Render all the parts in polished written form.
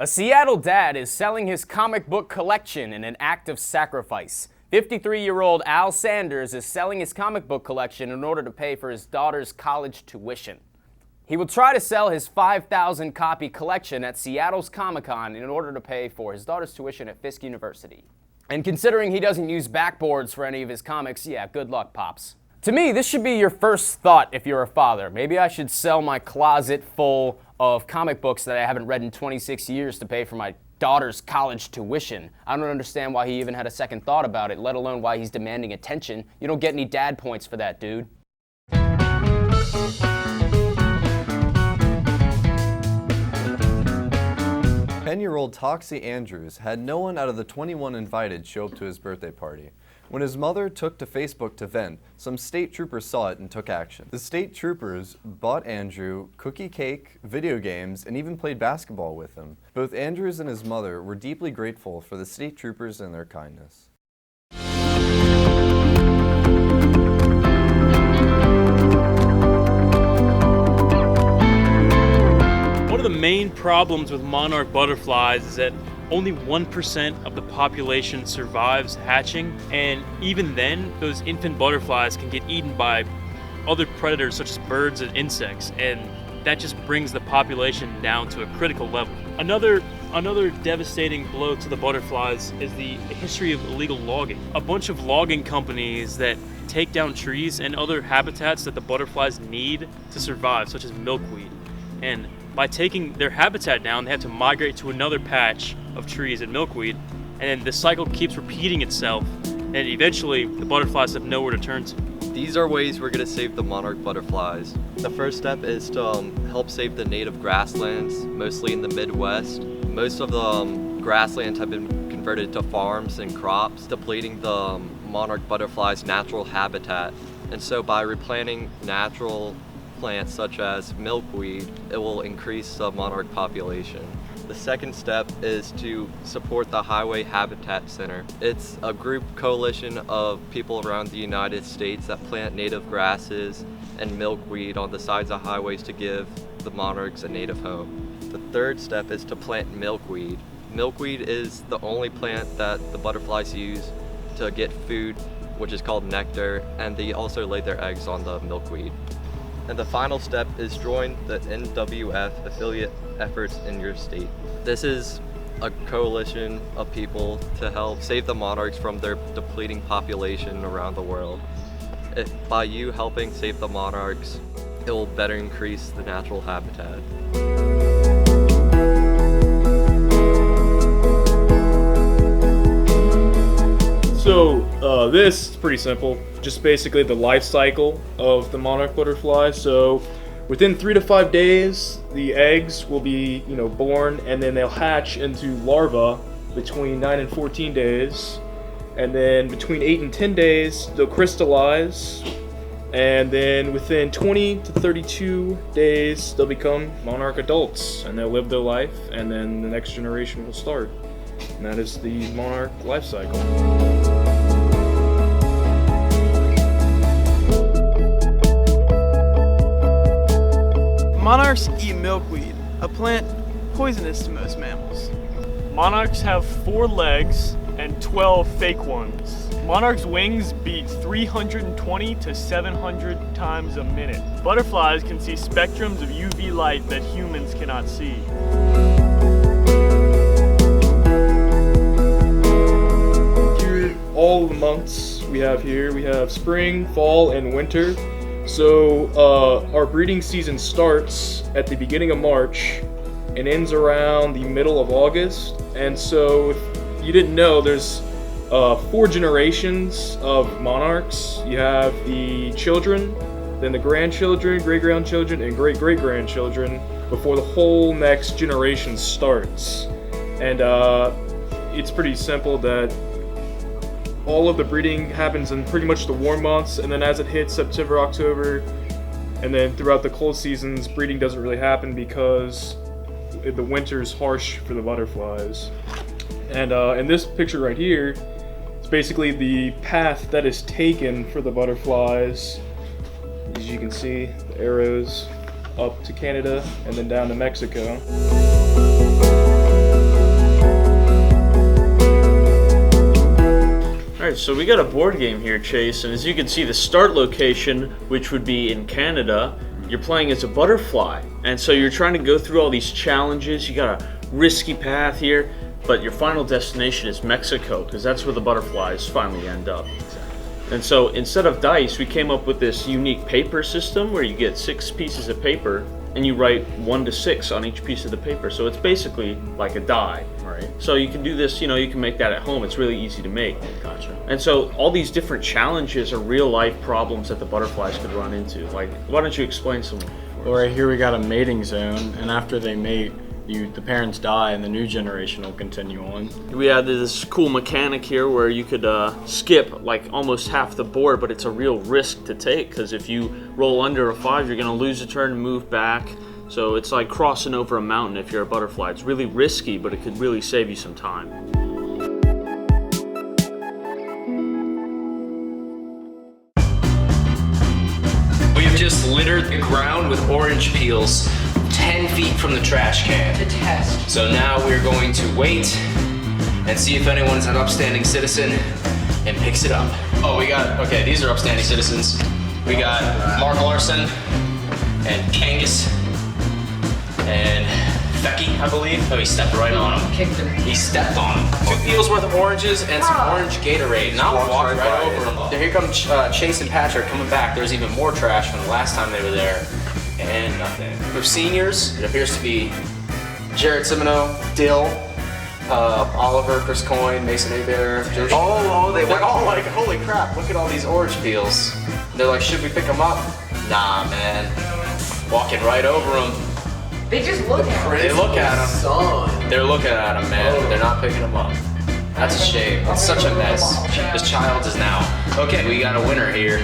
A Seattle dad is selling his comic book collection in an act of sacrifice. 53-year-old Al Sanders is selling his comic book collection in order to pay for his daughter's college tuition. He will try to sell his 5,000 copy collection at Seattle's Comic-Con in order to pay for his daughter's tuition at Fisk University. And considering he doesn't use backboards for any of his comics, yeah, good luck, Pops. To me, this should be your first thought if you're a father. Maybe I should sell my closet full of comic books that I haven't read in 26 years to pay for my daughter's college tuition. I don't understand why he even had a second thought about it, let alone why he's demanding attention. You don't get any dad points for that, dude. 10-year-old Toxie Andrews had no one out of the 21 invited show up to his birthday party. When his mother took to Facebook to vent, some state troopers saw it and took action. The state troopers bought Andrew cookie cake, video games, and even played basketball with him. Both Andrews and his mother were deeply grateful for the state troopers and their kindness. One of the main problems with monarch butterflies is that only 1% of the population survives hatching, and even then, those infant butterflies can get eaten by other predators such as birds and insects, and that just brings the population down to a critical level. Another devastating blow to the butterflies is the history of illegal logging. A bunch of logging companies that take down trees and other habitats that the butterflies need to survive, such as milkweed. And by taking their habitat down, they have to migrate to another patch of trees and milkweed, and then the cycle keeps repeating itself, and eventually the butterflies have nowhere to turn to. These are ways we're going to save the monarch butterflies. The first step is to help save the native grasslands, mostly in the Midwest. Most of the grasslands have been converted to farms and crops, depleting the monarch butterfly's natural habitat. And so by replanting natural plants such as milkweed, it will increase the monarch population. The second step is to support the Highway Habitat Center. It's a group coalition of people around the United States that plant native grasses and milkweed on the sides of highways to give the monarchs a native home. The third step is to plant milkweed. Milkweed is the only plant that the butterflies use to get food, which is called nectar, and they also lay their eggs on the milkweed. And the final step is join the NWF affiliate efforts in your state. This is a coalition of people to help save the monarchs from their depleting population around the world. By you helping save the monarchs, it will better increase the natural habitat. So this is pretty simple. Just basically the life cycle of the monarch butterfly. So within 3 to 5 days, the eggs will be, born, and then they'll hatch into larvae between 9 and 14 days. And then between 8 and 10 days, they'll crystallize. And then within 20 to 32 days, they'll become monarch adults, and they'll live their life, and then the next generation will start. And that is the monarch life cycle. Monarchs eat milkweed, a plant poisonous to most mammals. Monarchs have 4 legs and 12 fake ones. Monarchs' wings beat 320 to 700 times a minute. Butterflies can see spectrums of UV light that humans cannot see. Here, all the months we have spring, fall, and winter. So our breeding season starts at the beginning of March and ends around the middle of August. And so if you didn't know, there's 4 generations of monarchs. You have the children, then the grandchildren, great-grandchildren, and great-great-grandchildren before the whole next generation starts. And it's pretty simple that all of the breeding happens in pretty much the warm months, and then as it hits September, October, and then throughout the cold seasons, breeding doesn't really happen because the winter's harsh for the butterflies. And in this picture right here, it's basically the path that is taken for the butterflies. As you can see, the arrows up to Canada and then down to Mexico. Alright, so we got a board game here, Chase, and as you can see, the start location, which would be in Canada, you're playing as a butterfly. And so you're trying to go through all these challenges. You got a risky path here, but your final destination is Mexico, because that's where the butterflies finally end up. And so instead of dice, we came up with this unique paper system where you get 6 pieces of paper and you write 1 to 6 on each piece of the paper. So it's basically like a die. Right. So you can do this, you know, you can make that at home. It's really easy to make. Gotcha. And so all these different challenges are real life problems that the butterflies could run into. Like, why don't you explain some? Well, right here we got a mating zone, and after they mate, the parents die and the new generation will continue on. We had this cool mechanic here where you could skip like almost half the board, but it's a real risk to take because if you roll under a 5, you're gonna lose a turn and move back. So it's like crossing over a mountain if you're a butterfly. It's really risky, but it could really save you some time. We have just littered the ground with orange peels 10 feet from the trash can. To test. So now we're going to wait and see if anyone's an upstanding citizen and picks it up. Oh, okay, these are upstanding citizens. We got Mark Larson and Kangas and Fecky, I believe. Oh, he stepped right on him. Kicked him. He stepped on him. 2 peels worth of oranges and some orange Gatorade. And I'll walk right over them. Here come Chase and Patrick coming back. There's even more trash from the last time they were there. And nothing. With seniors, it appears to be Jared Simino, Dill, Oliver, Chris Coyne, Mason Abear, Joe. They're all like, holy crap, look at all these orange peels. They're like, should we pick them up? Nah, man. Walking right over them. They just look at him. They look at them. They're looking at them, man. But they're not picking them up. That's a shame. It's such a mess. This child is now. Okay, we got a winner here.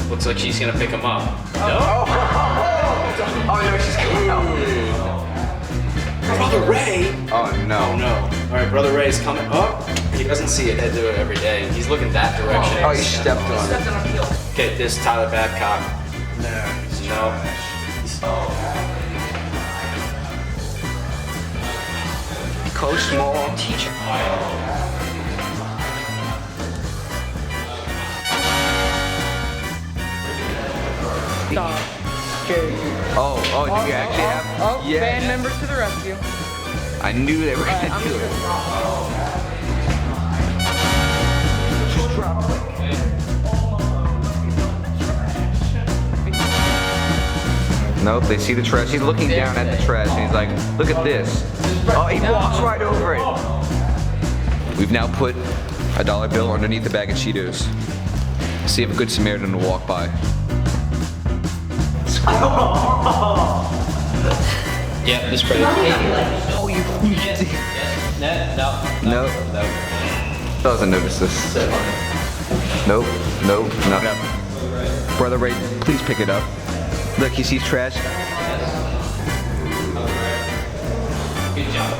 Looks like she's gonna pick him up. Oh no, she's coming out. Brother Ray. Oh no. Oh no. All right, Brother Ray's coming up. He doesn't see it. They do it every day. He's looking that direction. Oh, he stepped on Stepped it. on a heel. Okay, this Tyler Babcock. No. Coach Small. Teacher. Stop. Okay. Oh, do you actually have? Oh, yeah. band members to the rescue. I knew they were Alright, gonna I'm do just it. Nope, they see the trash. He's looking down at the trash and he's like, look at this. Oh, he walks right over it. We've now put a dollar bill underneath the bag of Cheetos. See if a good Samaritan will walk by. Yeah, this brother. Oh, you. No. Doesn't notice this. Nope. Nothing. Brother Ray, please pick it up. Look, he sees trash. Good job.